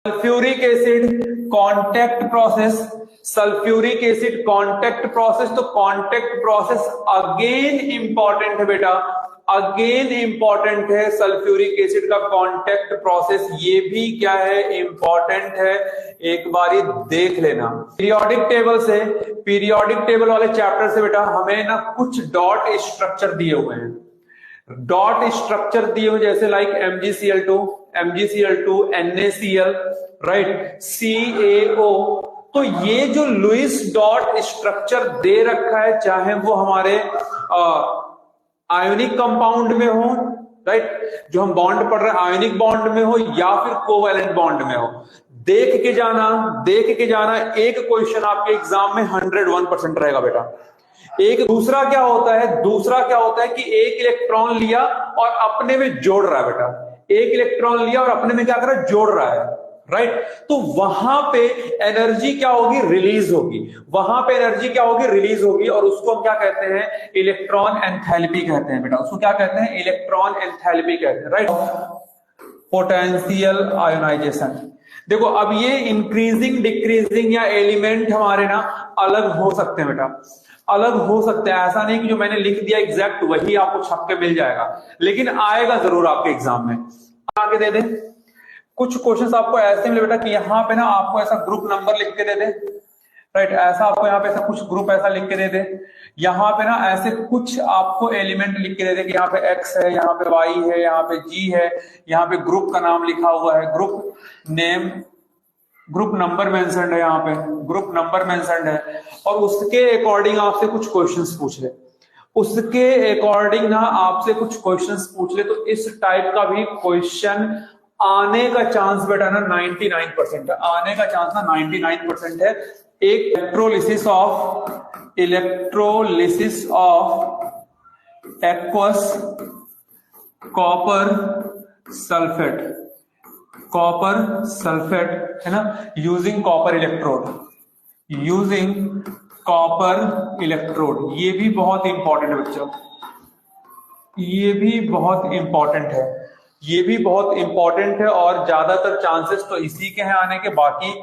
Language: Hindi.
Sulphuric acid contact process, sulphuric acid contact process, तो कांटेक्ट प्रोसेस अगेन इंपॉर्टेंट है बेटा, अगेन इंपॉर्टेंट है सल्फ्यूरिक एसिड का कांटेक्ट प्रोसेस, ये भी क्या है, इंपॉर्टेंट है, एक बारी देख लेना। पीरियोडिक टेबल से, पीरियोडिक टेबल वाले चैप्टर से बेटा हमें ना कुछ डॉट स्ट्रक्चर दिए हुए हैं, डॉट स्ट्रक्चर दिए हुए जैसे like MgCl2, MgCl2, NaCl, right, CaO। तो ये जो लुईस डॉट स्ट्रक्चर दे रखा है, चाहे वो हमारे आयोनिक कंपाउंड में हो, राइट, जो हम बॉन्ड पढ़ रहे हैं आयोनिक बॉन्ड में हो या फिर कोवैलेंट बॉन्ड में हो, देख के जाना, देख के जाना। एक क्वेश्चन आपके एग्जाम में 101% रहेगा बेटा। एक दूसरा क्या होता है, दूसरा क्या होता है कि एक इलेक्ट्रॉन लिया और अपने में जोड़ रहा है बेटा, एक इलेक्ट्रॉन लिया और अपने में क्या कर रहा है, जोड़ रहा है, राइट। तो वहां पे एनर्जी क्या होगी, रिलीज होगी, वहां पे एनर्जी क्या होगी, रिलीज होगी, और उसको हम क्या कहते हैं, इलेक्ट्रॉन एंथैल्पी कहते हैं बेटा, उसको क्या कहते हैं, इलेक्ट्रॉन एंथैल्पी कहते हैं, राइट। पोटेंशियल आयोनाइजेशन, देखो अब ये इंक्रीजिंग डिक्रीजिंग या एलिमेंट हमारे ना अलग हो सकते हैं बेटा, अलग हो सकते हैं, ऐसा नहीं कि जो मैंने लिख दिया एग्जैक्ट वही आपको छप के मिल जाएगा, लेकिन आएगा जरूर आपके एग्जाम में। आगे दे दे कुछ क्वेश्चंस आपको ऐसे मिले बेटा कि यहाँ पे ना आपको ऐसा ग्रुप नंबर लिख के दे दे, राइट, ऐसा आपको यहाँ पे ऐसा कुछ ग्रुप ऐसा लिख के दे दे, यहाँ पे ना ऐसे कुछ आपको एलिमेंट लिख के दे दे कि यहाँ पे X है, यहाँ पे Y है, यहाँ पे G है, यहाँ पे ग्रुप का नाम लिखा हुआ है, group name, group number mentioned है, यहाँ पे ग्रुप नंबर मेंशन्ड है, और उसके अकॉर्डिंग आपसे कुछ क्वेश्चंस पूछ ले, उसके अकॉर्डिंग ना आपसे कुछ क्वेश्चंस पूछ ले, तो इस टाइप का भी क्वेश्चन आने का चांस बेटा ना 99% है, आने का चांस ना 99% है। एक electrolysis of aqueous copper sulphate, copper sulphate है ना, using copper electrode, using copper electrode, ये भी बहुत इंपॉर्टेंट है बच्चों, ये भी बहुत इंपॉर्टेंट है, ये भी बहुत इंपॉर्टेंट है, और ज्यादातर चांसेस तो इसी के हैं आने के, बाकी